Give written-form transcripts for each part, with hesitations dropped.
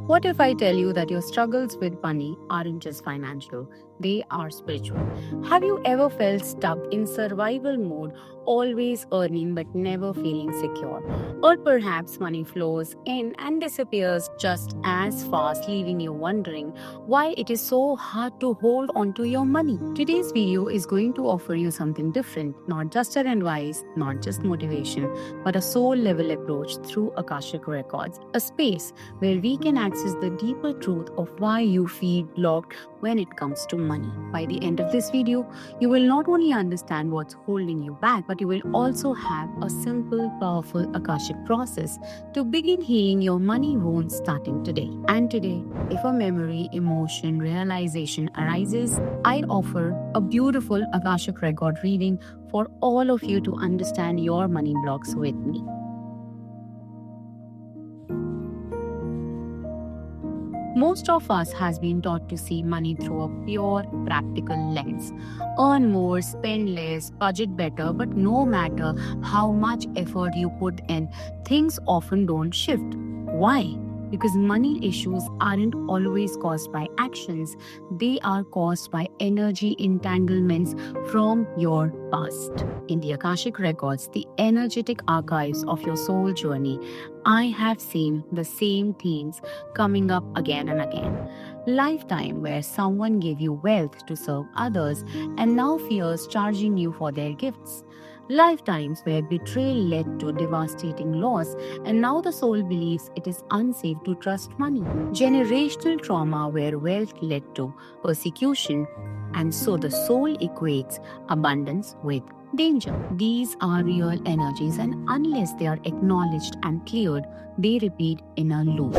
What if I tell you that your struggles with money aren't just financial, they are spiritual? Have you ever felt stuck in survival mode, always earning but never feeling secure? Or perhaps money flows in and disappears just as fast, leaving you wondering why it is so hard to hold on to your money? Today's video is going to offer you something different, not just an advice, not just motivation, but a soul level approach through Akashic Records, a space where we can access the deeper truth of why you feel blocked when it comes to money. By the end of this video, you will not only understand what's holding you back, but you will also have a simple, powerful Akashic process to begin healing your money wounds starting today. And today, if a memory, emotion, realization arises, I offer a beautiful Akashic record reading for all of you to understand your money blocks with me. Most of us has been taught to see money through a pure practical lens. Earn more, spend less, budget better, but no matter how much effort you put in, things often don't shift. Why? Because money issues aren't always caused by actions, they are caused by energy entanglements from your past. In the Akashic Records, the energetic archives of your soul journey, I have seen the same themes coming up again and again. Lifetime where someone gave you wealth to serve others and now fears charging you for their gifts. Lifetimes where betrayal led to devastating loss and now the soul believes it is unsafe to trust money. Generational trauma where wealth led to persecution and so the soul equates abundance with danger. These are real energies, and unless they are acknowledged and cleared, they repeat in a loop.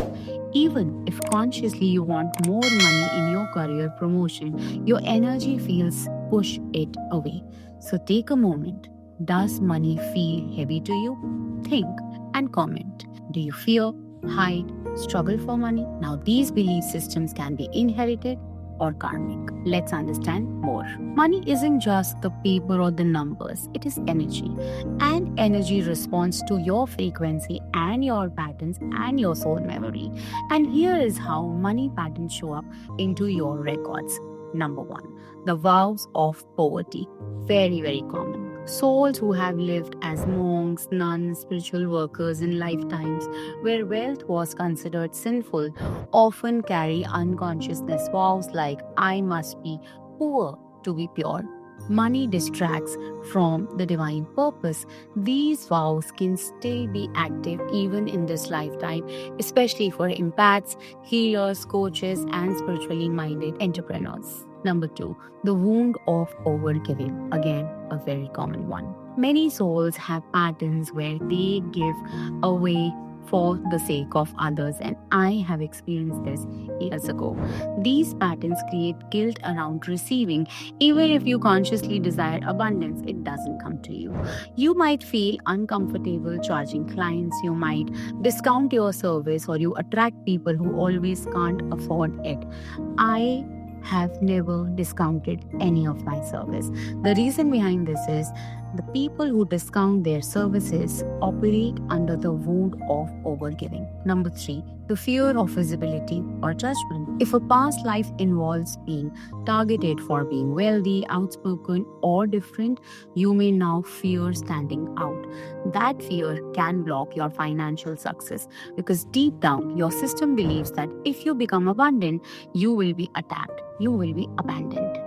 Even if consciously you want more money in your career promotion, your energy feels push it away. So take a moment. Does money feel heavy to you? Think and comment. Do you fear, hide, struggle for money? Now, these belief systems can be inherited or karmic. Let's understand more. Money isn't just the paper or the numbers, it is energy. And energy responds to your frequency and your patterns and your soul memory. And here is how money patterns show up into your records. Number 1, the vows of poverty. Very, very common. Souls who have lived as monks, nuns, spiritual workers in lifetimes where wealth was considered sinful often carry unconsciousness vows like, I must be poor to be pure. Money distracts from the divine purpose. These vows can still be active even in this lifetime, especially for empaths, healers, coaches, and spiritually minded entrepreneurs. Number 2, the wound of overgiving. Again, a very common one. Many souls have patterns where they give away for the sake of others, and I have experienced this years ago. These patterns create guilt around receiving. Even if you consciously desire abundance, it doesn't come to you. You might feel uncomfortable charging clients, you might discount your service, or you attract people who always can't afford it. I have never discounted any of my service. The reason behind this is the people who discount their services operate under the wound of overgiving. Number 3, the fear of visibility or judgment. If a past life involves being targeted for being wealthy, outspoken, or different, you may now fear standing out. That fear can block your financial success because deep down, your system believes that if you become abundant, you will be attacked, you will be abandoned.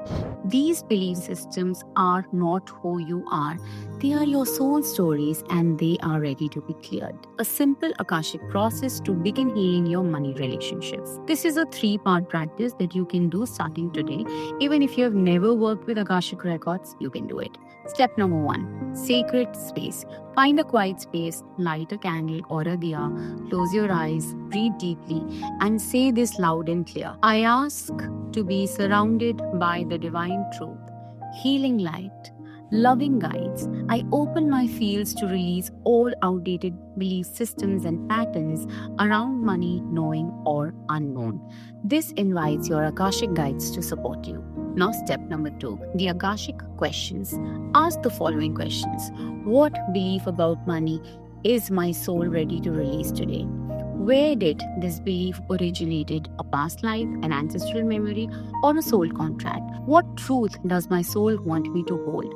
These belief systems are not who you are. They are your soul stories and they are ready to be cleared. A simple Akashic process to begin healing your money relationships. This is a 3-part practice that you can do starting today. Even if you have never worked with Akashic Records, you can do it. Step number 1, sacred space. Find a quiet space, light a candle or a diya, close your eyes, breathe deeply, and say this loud and clear. I ask to be surrounded by the divine truth, healing light, loving guides. I open my fields to release all outdated belief systems and patterns around money, knowing or unknown. This invites your Akashic guides to support you. Now, step number 2, the Akashic questions. Ask the following questions. What belief about money is my soul ready to release today? Where did this belief originated? A past life, an ancestral memory, or a soul contract? What truth does my soul want me to hold?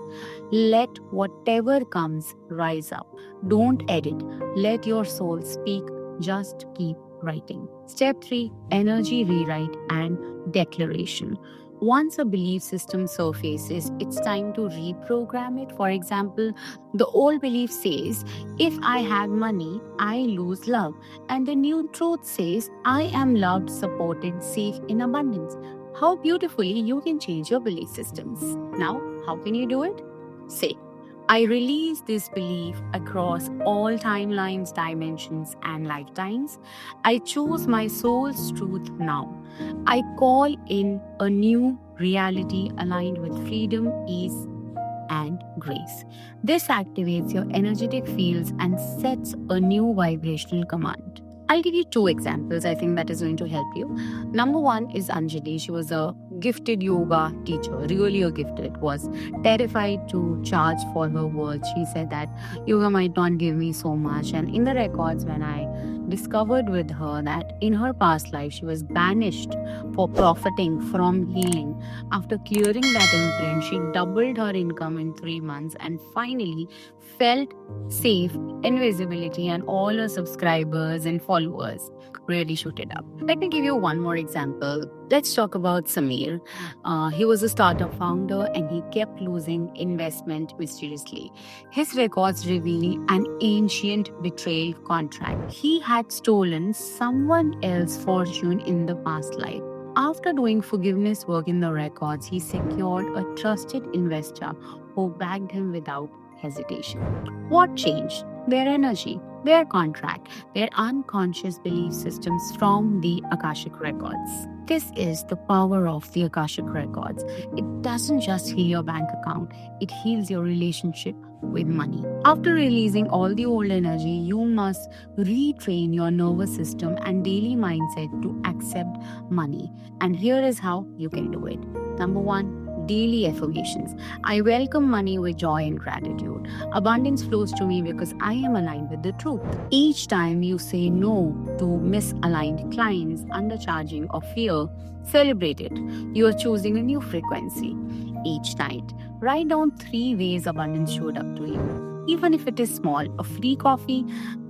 Let whatever comes rise up. Don't edit. Let your soul speak. Just keep writing. Step 3: Energy rewrite and declaration. Once a belief system surfaces, it's time to reprogram it. For example, the old belief says, if I have money, I lose love. And the new truth says, I am loved, supported, safe, in abundance. How beautifully you can change your belief systems. Now, how can you do it? Say, I release this belief across all timelines, dimensions, and lifetimes. I choose my soul's truth now. I call in a new reality aligned with freedom, ease, and grace. This activates your energetic fields and sets a new vibrational command. I'll give you 2 examples. I think that is going to help you. Number 1 is Anjali. She was a gifted yoga teacher, really a gifted, was terrified to charge for her work. She said that yoga might not give me so much. And in the records, when I discovered with her that in her past life she was banished for profiting from healing, after clearing that imprint, she doubled her income in 3 months and finally felt safe, invisibility, and all her subscribers and followers really shooted up. Let me give you one more example. Let's talk about Samir. He was a startup founder and he kept losing investment mysteriously. His records reveal an ancient betrayal contract. He had stolen someone else's fortune in the past life. After doing forgiveness work in the records, he secured a trusted investor who backed him without hesitation. What changed? Their energy, their contract, their unconscious belief systems from the Akashic records. This is the power of the Akashic records. It doesn't just heal your bank account, it heals your relationship with money. After releasing all the old energy, you must retrain your nervous system and daily mindset to accept money. And here is how you can do it. Number 1, daily affirmations. I welcome money with joy and gratitude. Abundance flows to me because I am aligned with the truth. Each time you say no to misaligned clients, undercharging, or fear, celebrate it. You are choosing a new frequency. Each night, write down 3 ways abundance showed up to you. Even if it is small, a free coffee,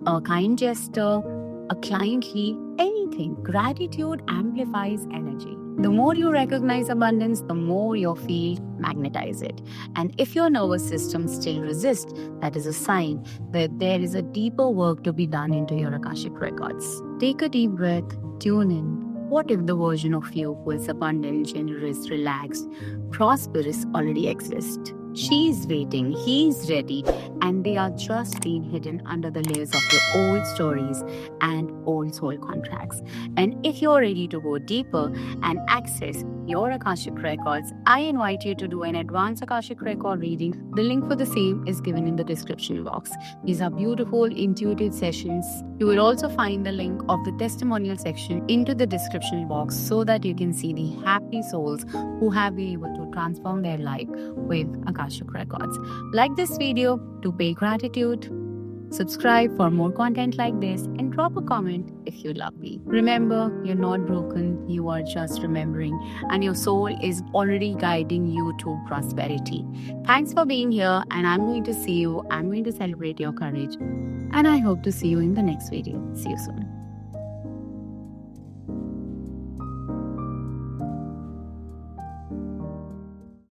a kind gesture, a client lead, anything. Gratitude amplifies energy. The more you recognize abundance, the more your field magnetize it. And if your nervous system still resists, that is a sign that there is a deeper work to be done into your Akashic records. Take a deep breath, tune in. What if the version of you who is abundant, generous, relaxed, prosperous already exists? She's waiting, he's ready, and they are just being hidden under the layers of your old stories and old soul contracts. And if you're ready to go deeper and access your Akashic records, I invite you to do an advanced Akashic record reading. The link for the same is given in the description box. These are beautiful, intuitive sessions. You will also find the link of the testimonial section into the description box so that you can see the happy souls who have been able to transform their life with Akashic records. Like this video to pay gratitude, subscribe for more content like this, and drop a comment if you love me. Remember, you're not broken, you are just remembering, and your soul is already guiding you to prosperity. Thanks for being here, and I'm going to see you. I'm going to celebrate your courage, and I hope to see you in the next video. See you soon.